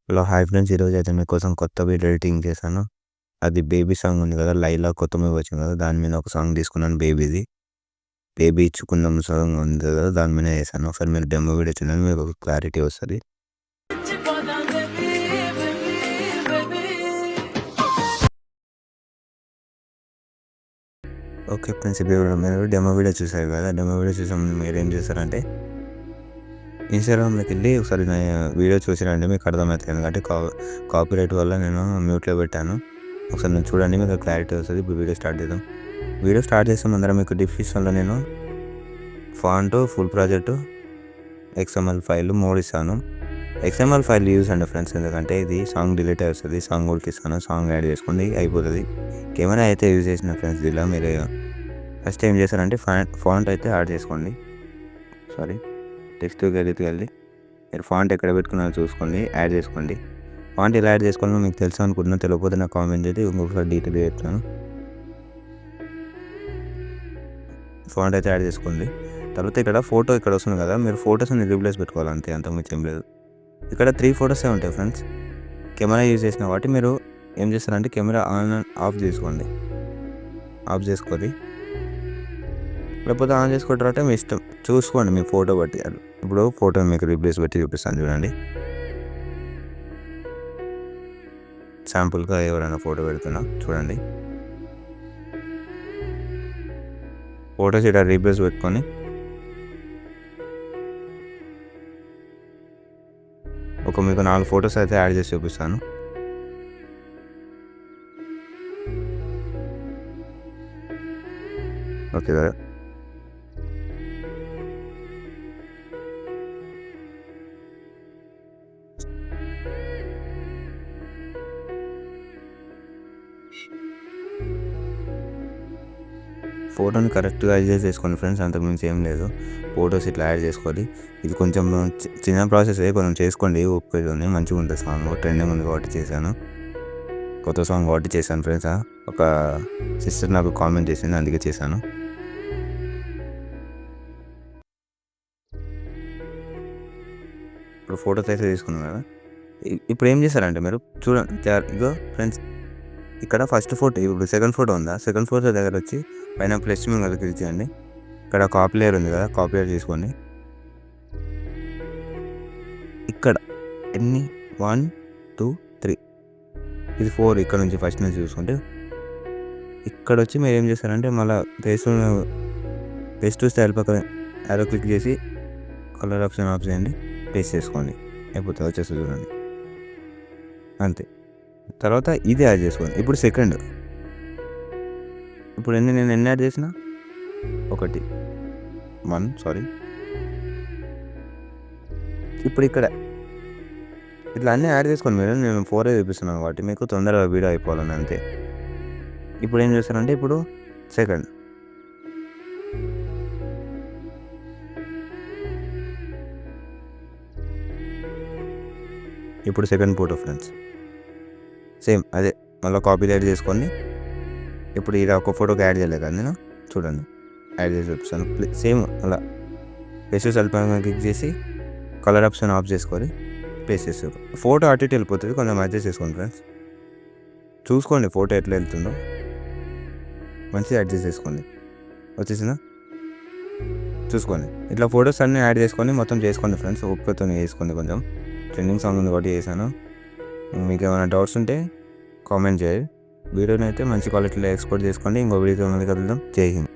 Hello hi friends, ఈరోజు అయితే మీకోసం కొత్త వీడియో ఎడిటింగ్ చేశాను. అది బేబీ సాంగ్ ఉంది కదా, లైలా కొత్త మూవీ వచ్చింది కదా, దాని మీద ఒక సాంగ్ తీసుకున్నాను బేబీది. బేబీ ఇచ్చుకుందాం సాంగ్ ఉంది కదా, దాని మీద చేశాను. ఒకసారి మీరు డెమో వీడియో చూడండి, మీకు ఒక క్లారిటీ వస్తుంది. ఓకే ఫ్రెండ్స్, ఇప్పుడు మీరు డెమో వీడియో చూసారు కదా, డెమో వీడియో చూసే ముందు మీరు ఏం చేస్తారంటే ఇన్స్టాగ్రామ్లోకి వెళ్ళి ఒకసారి నా వీడియో చూసిరండి, మీకు అర్థమవుతుంది. ఎందుకంటే కాపీరైట్ వల్ల నేను మ్యూట్లో పెట్టాను. ఒకసారి నేను చూడండి, మీకు క్లారిటీ వస్తుంది. ఇప్పుడు వీడియో స్టార్ట్ చేద్దాం. వీడియో స్టార్ట్ చేసే ముందర మీకు డిస్క్రిప్షన్లో నేను font, full project, XML file 3 ఇస్తాను. XML ఫైల్ యూజ్ అండి ఫ్రెండ్స్, ఎందుకంటే ఇది సాంగ్ డిలీట్ అవుతుంది. సాంగ్ కూడా ఇస్తాను, సాంగ్ యాడ్ చేసుకోండి అయిపోతుంది. కెమెరా అయితే యూజ్ చేసిన ఫ్రెండ్స్, ఇలా మీరు ఫస్ట్ ఏం చేస్తారంటే ఫాంట్ అయితే యాడ్ చేసుకోండి. సారీ, టెక్స్ట్కి వెళ్ళి మీరు ఫాంట్ ఎక్కడ పెట్టుకున్నారో చూసుకోండి, యాడ్ చేసుకోండి. ఫాంట్ ఇలా యాడ్ చేసుకోవాలో మీకు తెలుసు అనుకుంటున్నా, తెలియకపోతే నాకు కామెంట్ చేసి ఇంకొకసారి డీటెయిల్ చెప్తాను. ఫాంట్ అయితే యాడ్ చేసుకోండి. తర్వాత ఇక్కడ ఫోటో ఇక్కడ వస్తుంది కదా, మీరు ఫొటోస్ని రీప్లేస్ పెట్టుకోవాలి, అంతే, అంతకుమించి ఏం లేదు. ఇక్కడ 3 ఫొటోసే ఉంటాయి ఫ్రెండ్స్. కెమెరా యూజ్ చేసిన కాబట్టి మీరు ఏం చేస్తారంటే కెమెరా ఆన్ ఆఫ్ చేసుకోండి. ఆఫ్ చేసుకొని లేకపోతే ఆన్ చేసుకున్న తర్వాత మీ ఇష్టం, చూసుకోండి మీ ఫోటో బట్టి. ఇప్పుడు ఫోటో మీకు రీప్లేస్ పెట్టి చూపిస్తాను చూడండి. శాంపుల్గా ఎవరైనా ఫోటో పెడుతున్నా చూడండి. ఫోటోస్ ఇక్కడ రీప్లేస్ పెట్టుకొని మీకు 4 ఫొటోస్ అయితే యాడ్ చేసి చూపిస్తాను. ఓకే కదా, ఫోటోని కరెక్ట్గా అడ్జస్ట్ చేసుకోండి ఫ్రెండ్స్, అంతకుమించి ఏం లేదు. ఫొటోస్ ఇట్లా యాడ్ చేసుకోవాలి. ఇది కొంచెం చిన్న ప్రాసెస్, కొంచెం చేసుకోండి ఓపికతోని, మంచిగా ఉంటుంది. సాంగ్ ట్రెండింగ్ ఉంది కాబట్టి చేశాను, కొత్త సాంగ్ కాబట్టి చేశాను ఫ్రెండ్స్. ఒక సిస్టర్ నాకు కామెంట్ చేసింది, అందుకే చేశాను. ఇప్పుడు ఫొటోస్ అయితే తీసుకున్నాం కదా, ఇప్పుడు ఏం చేస్తారంటే మీరు చూడండి. ఇగో ఫ్రెండ్స్, ఇక్కడ ఫస్ట్ ఫోటో, ఇప్పుడు సెకండ్ ఫోటో ఉందా, సెకండ్ ఫోటో దగ్గర వచ్చి పైన ప్లస్ మీద క్లిక్ చేయండి. ఇక్కడ కాపీ లేయర్ ఉంది కదా, కాపీ లేయర్ తీసుకోండి. ఇక్కడ ఎన్ని 1 2 3 ఇది 4, ఇక్కడ నుంచి ఫస్ట్ నుంచి చూసుకుంటే ఇక్కడ వచ్చి మీరు ఏం చేస్తారంటే మళ్ళీ పేస్ట్ టు స్టైల్ పక్కన యారో క్లిక్ చేసి కలర్ ఆప్షన్ ఆఫ్ చేయండి, పేస్ట్ చేసుకోండి, అయిపోతుంది, వచ్చేస్తుంది చూడండి, అంతే. తర్వాత ఇది యాడ్ చేసుకోండి. ఇప్పుడు సెకండ్, ఇప్పుడు నేను ఎన్ని యాడ్ చేసిన 1 సారీ. ఇప్పుడు ఇక్కడ ఇట్లా అన్నీ యాడ్ చేసుకోండి మీరు. నేను 4 చూపిస్తున్నాను కాబట్టి మీకు తొందరగా వీడియో అయిపోవాలని, అంతే. ఇప్పుడు ఏం చేస్తానంటే ఇప్పుడు సెకండ్, ఇప్పుడు సెకండ్ ఫోటో ఫ్రెండ్స్, సేమ్ అదే, మళ్ళీ కాపీ యాడ్ చేసుకోండి. ఇప్పుడు ఇలా ఒక ఫోటోకి యాడ్ చేయలేదు కదా నేను, చూడండి యాడ్ చేసి చూపిస్తాను. సేమ్ అలా పేస్ట్ సల్పంగా క్లిక్ చేసి కలర్ ఆప్షన్ ఆఫ్ చేసుకొని పేస్ట్ చేస్తారు. ఫోటో అటు ఇటు వెళ్ళిపోతుంది, కొంచెం అడ్జస్ట్ చేసుకోండి ఫ్రెండ్స్. చూసుకోండి ఫోటో ఎట్లా వెళ్తుందో, మంచిగా అడ్జస్ట్ చేసుకోండి. వచ్చేసిందా, చూసుకోండి. ఇట్లా ఫొటోస్ అన్నీ యాడ్ చేసుకొని మొత్తం చేసుకోండి ఫ్రెండ్స్, ఒప్పుతో వేసుకోండి. కొంచెం ట్రెండింగ్ సాంగ్ ఉంది కాబట్టి చేశాను. మీకు ఏమైనా డౌట్స్ ఉంటే కామెంట్ చేయండి. వీడియోని అయితే మంచి క్వాలిటీలో ఎక్స్పోర్ట్ చేసుకోండి. ఇంకో వీడియోతో మళ్ళీ కలుద్దాం. జై హింద్.